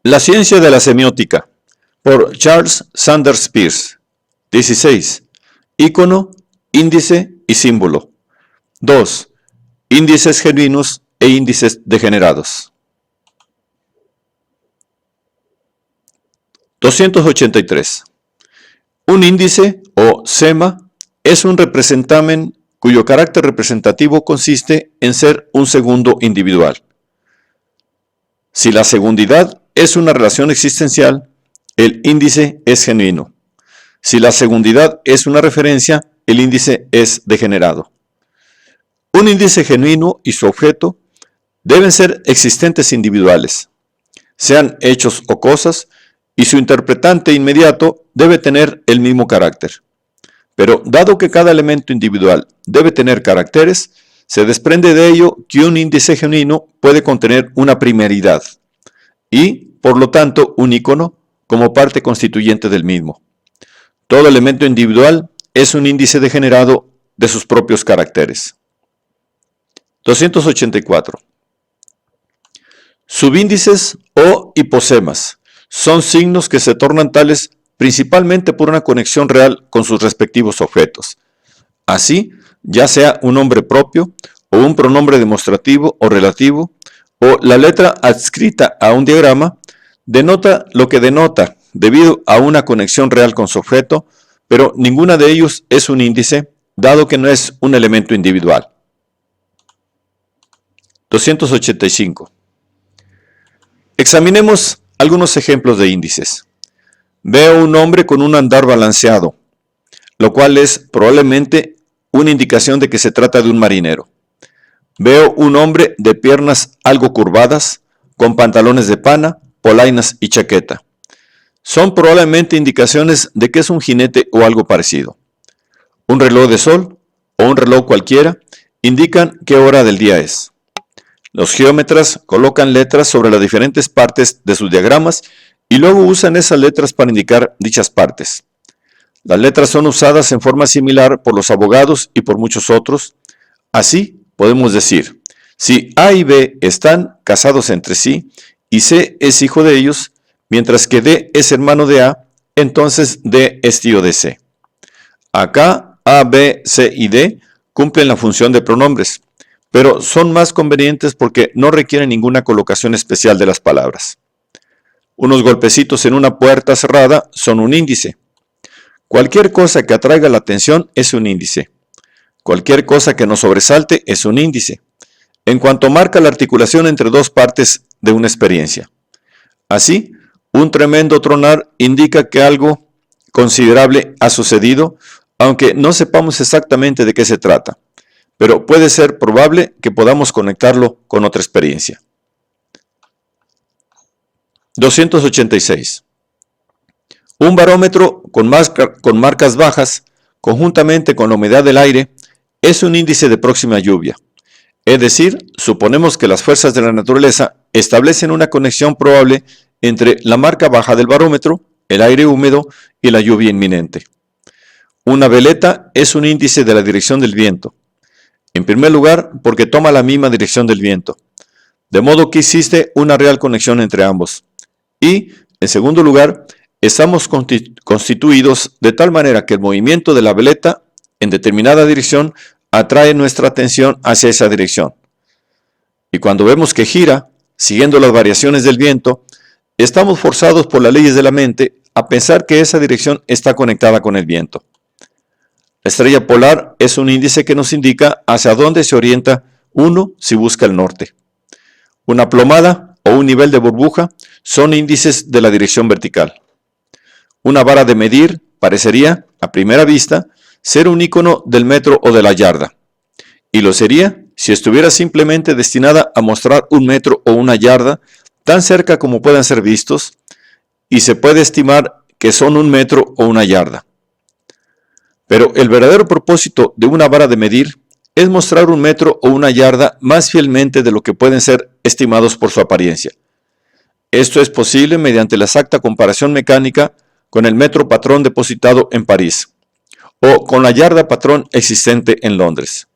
La ciencia de la semiótica, por Charles Sanders Peirce. 16. Ícono, índice y símbolo. 2. Índices genuinos e índices degenerados. 283. Un índice, o sema, es un representamen cuyo carácter representativo consiste en ser un segundo individual. Si la segundidad es una relación existencial, el índice es genuino. Si la segundidad es una referencia, el índice es degenerado. Un índice genuino y su objeto deben ser existentes individuales, sean hechos o cosas, y su interpretante inmediato debe tener el mismo carácter. Pero dado que cada elemento individual debe tener caracteres, se desprende de ello que un índice genuino puede contener una primeridad y, por lo tanto, un ícono como parte constituyente del mismo. Todo elemento individual es un índice degenerado de sus propios caracteres. 284. Subíndices o hiposemas son signos que se tornan tales principalmente por una conexión real con sus respectivos objetos. Así, ya sea un nombre propio, o un pronombre demostrativo o relativo, o la letra adscrita a un diagrama, denota lo que denota debido a una conexión real con su objeto, pero ninguna de ellos es un índice, dado que no es un elemento individual. 285. Examinemos algunos ejemplos de índices. Veo un hombre con un andar balanceado, lo cual es probablemente una indicación de que se trata de un marinero. Veo un hombre de piernas algo curvadas, con pantalones de pana, polainas y chaqueta. Son probablemente indicaciones de que es un jinete o algo parecido. Un reloj de sol o un reloj cualquiera indican qué hora del día es. Los geómetras colocan letras sobre las diferentes partes de sus diagramas y luego usan esas letras para indicar dichas partes. Las letras son usadas en forma similar por los abogados y por muchos otros. Así podemos decir, si A y B están casados entre sí y C es hijo de ellos, mientras que D es hermano de A, entonces D es tío de C. Acá A, B, C y D cumplen la función de pronombres, pero son más convenientes porque no requieren ninguna colocación especial de las palabras. Unos golpecitos en una puerta cerrada son un índice. Cualquier cosa que atraiga la atención es un índice. Cualquier cosa que nos sobresalte es un índice, en cuanto marca la articulación entre dos partes de una experiencia. Así, un tremendo tronar indica que algo considerable ha sucedido, aunque no sepamos exactamente de qué se trata, pero puede ser probable que podamos conectarlo con otra experiencia. 286. Un barómetro con marcas bajas, conjuntamente con la humedad del aire, es un índice de próxima lluvia. Es decir, suponemos que las fuerzas de la naturaleza establecen una conexión probable entre la marca baja del barómetro, el aire húmedo y la lluvia inminente. Una veleta es un índice de la dirección del viento. En primer lugar, porque toma la misma dirección del viento, de modo que existe una real conexión entre ambos. Y, en segundo lugar, estamos constituidos de tal manera que el movimiento de la veleta en determinada dirección atrae nuestra atención hacia esa dirección. Y cuando vemos que gira, siguiendo las variaciones del viento, estamos forzados por las leyes de la mente a pensar que esa dirección está conectada con el viento. La estrella polar es un índice que nos indica hacia dónde se orienta uno si busca el norte. Una plomada o un nivel de burbuja son índices de la dirección vertical. Una vara de medir parecería, a primera vista, ser un ícono del metro o de la yarda. Y lo sería si estuviera simplemente destinada a mostrar un metro o una yarda tan cerca como puedan ser vistos, y se puede estimar que son un metro o una yarda. Pero el verdadero propósito de una vara de medir es mostrar un metro o una yarda más fielmente de lo que pueden ser estimados por su apariencia. Esto es posible mediante la exacta comparación mecánica con el metro patrón depositado en París, o con la yarda patrón existente en Londres.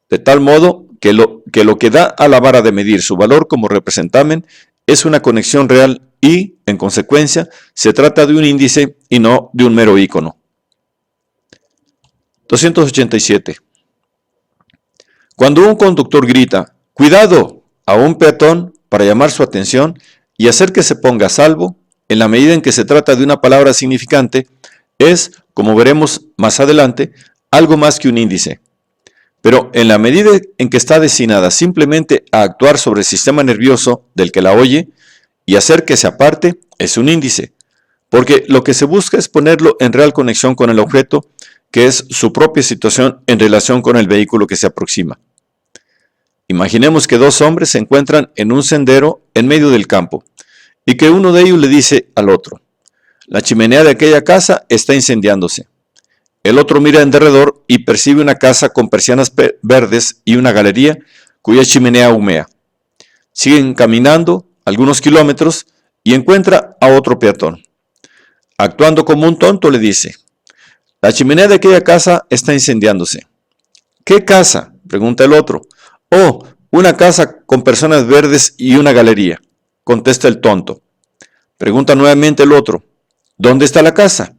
De tal modo que lo que da a la vara de medir su valor como representamen es una conexión real y, en consecuencia, se trata de un índice y no de un mero icono. 287. Cuando un conductor grita ¡cuidado! A un peatón para llamar su atención y hacer que se ponga a salvo, en la medida en que se trata de una palabra significante, es, como veremos más adelante, algo más que un índice. Pero en la medida en que está destinada simplemente a actuar sobre el sistema nervioso del que la oye y hacer que se aparte, es un índice, porque lo que se busca es ponerlo en real conexión con el objeto, que es su propia situación en relación con el vehículo que se aproxima. Imaginemos que dos hombres se encuentran en un sendero en medio del campo y que uno de ellos le dice al otro: la chimenea de aquella casa está incendiándose. El otro mira en derredor y percibe una casa con persianas verdes y una galería cuya chimenea humea. Siguen caminando algunos kilómetros y encuentra a otro peatón. Actuando como un tonto le dice: la chimenea de aquella casa está incendiándose. ¿Qué casa?, pregunta el otro. Oh, una casa con persianas verdes y una galería, contesta el tonto. Pregunta nuevamente el otro: ¿dónde está la casa?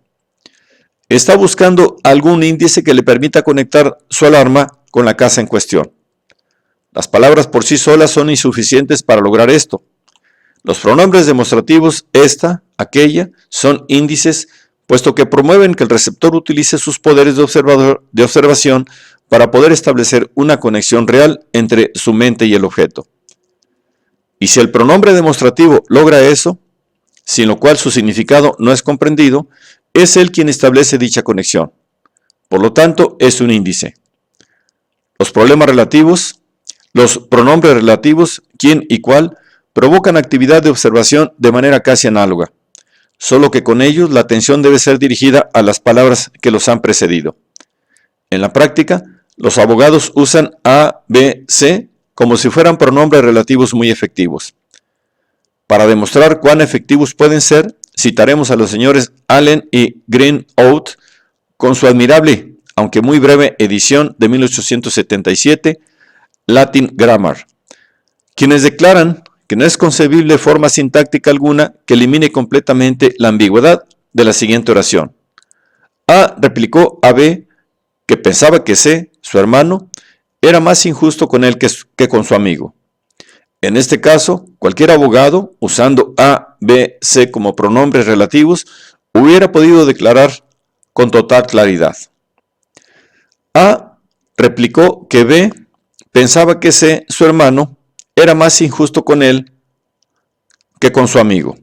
Está buscando algún índice que le permita conectar su alarma con la casa en cuestión. Las palabras por sí solas son insuficientes para lograr esto. Los pronombres demostrativos esta, aquella, son índices, puesto que promueven que el receptor utilice sus poderes de observación para poder establecer una conexión real entre su mente y el objeto. Y si el pronombre demostrativo logra eso, sin lo cual su significado no es comprendido, es él quien establece dicha conexión. Por lo tanto, es un índice. Los pronombres relativos, quién y cuál, provocan actividad de observación de manera casi análoga, solo que con ellos la atención debe ser dirigida a las palabras que los han precedido. En la práctica, los abogados usan A, B, C como si fueran pronombres relativos muy efectivos. Para demostrar cuán efectivos pueden ser, citaremos a los señores Allen y Greenouth con su admirable, aunque muy breve, edición de 1877, Latin Grammar, quienes declaran que no es concebible forma sintáctica alguna que elimine completamente la ambigüedad de la siguiente oración. A replicó a B que pensaba que C, su hermano, era más injusto con él que con su amigo. En este caso, cualquier abogado, usando A, B, C como pronombres relativos, hubiera podido declarar con total claridad. A replicó que B pensaba que C, su hermano, era más injusto con él que con su amigo.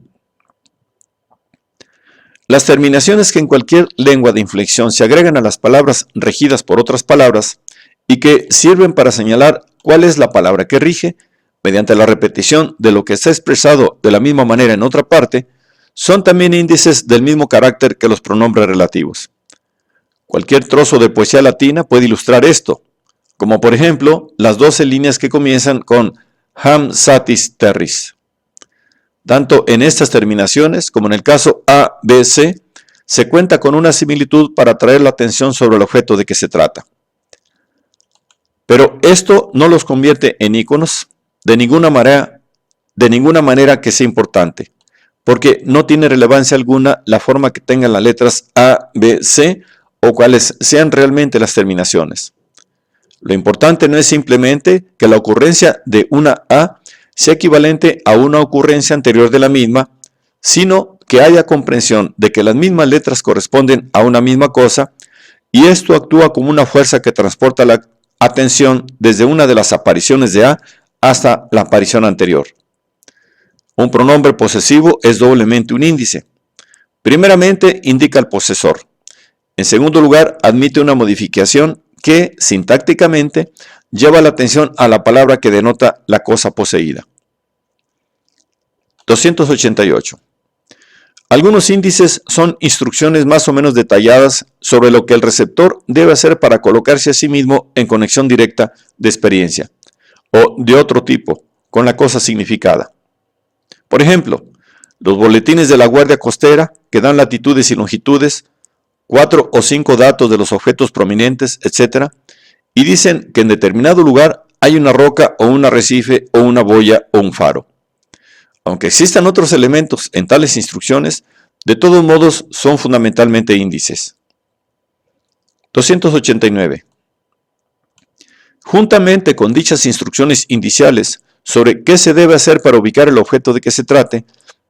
Las terminaciones que en cualquier lengua de inflexión se agregan a las palabras regidas por otras palabras y que sirven para señalar cuál es la palabra que rige, mediante la repetición de lo que está expresado de la misma manera en otra parte, son también índices del mismo carácter que los pronombres relativos. Cualquier trozo de poesía latina puede ilustrar esto, como por ejemplo las 12 líneas que comienzan con Ham satis terris. Tanto en estas terminaciones como en el caso A, B, C, se cuenta con una similitud para atraer la atención sobre el objeto de que se trata. Pero esto no los convierte en íconos de ninguna manera que sea importante, porque no tiene relevancia alguna la forma que tengan las letras A, B, C o cuáles sean realmente las terminaciones. Lo importante no es simplemente que la ocurrencia de una A sea equivalente a una ocurrencia anterior de la misma, sino que haya comprensión de que las mismas letras corresponden a una misma cosa, y esto actúa como una fuerza que transporta la atención desde una de las apariciones de A hasta la aparición anterior. Un pronombre posesivo es doblemente un índice. Primeramente, indica al posesor. En segundo lugar, admite una modificación que, sintácticamente, lleva la atención a la palabra que denota la cosa poseída. 288. Algunos índices son instrucciones más o menos detalladas sobre lo que el receptor debe hacer para colocarse a sí mismo en conexión directa de experiencia, o de otro tipo, con la cosa significada. Por ejemplo, los boletines de la Guardia Costera, que dan latitudes y longitudes, 4 o 5 datos de los objetos prominentes, etc., y dicen que en determinado lugar hay una roca o un arrecife o una boya o un faro. Aunque existan otros elementos en tales instrucciones, de todos modos son fundamentalmente índices. 289. Juntamente con dichas instrucciones indiciales sobre qué se debe hacer para ubicar el objeto de que se trate,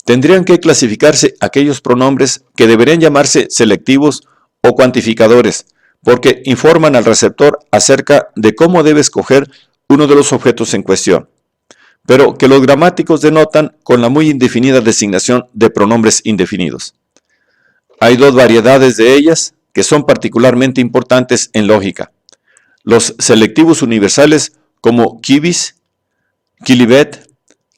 tendrían que clasificarse aquellos pronombres que deberían llamarse selectivos o cuantificadores, porque informan al receptor acerca de cómo debe escoger uno de los objetos en cuestión, pero que los gramáticos denotan con la muy indefinida designación de pronombres indefinidos. Hay dos variedades de ellas que son particularmente importantes en lógica: los selectivos universales como quibus, quilibet,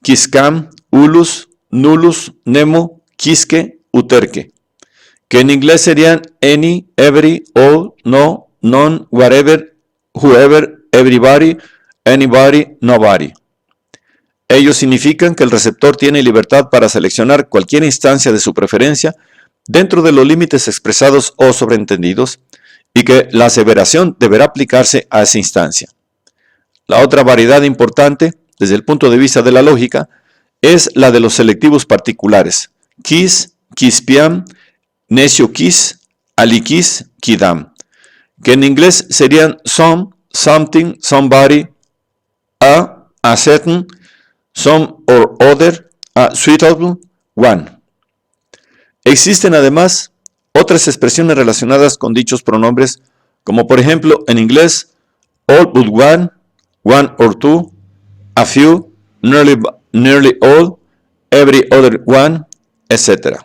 quiscam, ulus, nullus, nemo, quisque, uterque, que en inglés serían any, every, all, no, none, whatever, whoever, everybody, anybody, nobody. Ellos significan que el receptor tiene libertad para seleccionar cualquier instancia de su preferencia dentro de los límites expresados o sobreentendidos, y que la aseveración deberá aplicarse a esa instancia. La otra variedad importante, desde el punto de vista de la lógica, es la de los selectivos particulares: quis, quispiam, necio quis, aliquis, quidam, que en inglés serían some, something, somebody, a certain, some or other, a suitable, one. Existen además otras expresiones relacionadas con dichos pronombres, como por ejemplo en inglés all but one, one or two, a few, nearly all, every other one, etc.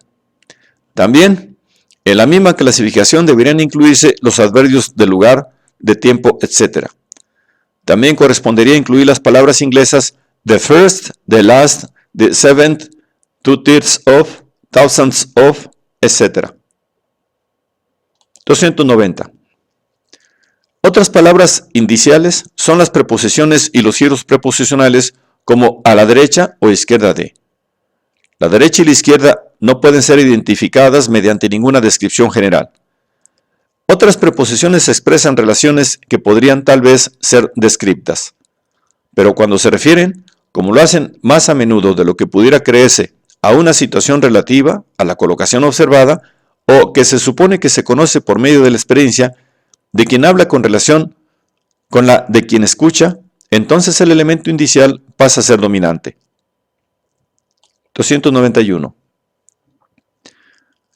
También en la misma clasificación deberían incluirse los adverbios de lugar, de tiempo, etc. También correspondería incluir las palabras inglesas the first, the last, the seventh, 2/3 of, thousands of, etc. 290. Otras palabras indiciales son las preposiciones y los giros preposicionales, como a la derecha o izquierda de. La derecha y la izquierda no pueden ser identificadas mediante ninguna descripción general. Otras preposiciones expresan relaciones que podrían tal vez ser descriptas, pero cuando se refieren, como lo hacen más a menudo de lo que pudiera creerse, a una situación relativa a la colocación observada, o que se supone que se conoce por medio de la experiencia de quien habla con relación con la de quien escucha, entonces el elemento indicial pasa a ser dominante. 291.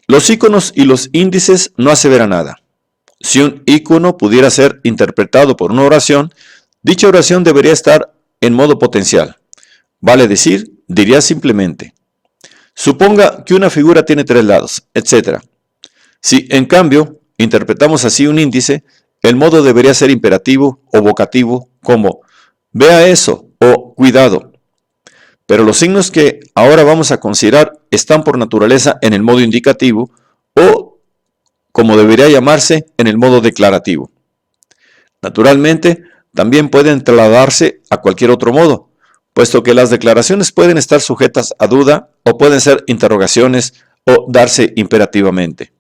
Los íconos y los índices no aseveran nada. Si un ícono pudiera ser interpretado por una oración, dicha oración debería estar en modo potencial. Vale decir, diría simplemente: suponga que una figura tiene 3 lados, etc. Si, en cambio, interpretamos así un índice, el modo debería ser imperativo o vocativo, como vea eso o cuidado. Pero los signos que ahora vamos a considerar están por naturaleza en el modo indicativo, o, como debería llamarse, en el modo declarativo. Naturalmente, también pueden trasladarse a cualquier otro modo, puesto que las declaraciones pueden estar sujetas a duda o pueden ser interrogaciones o darse imperativamente.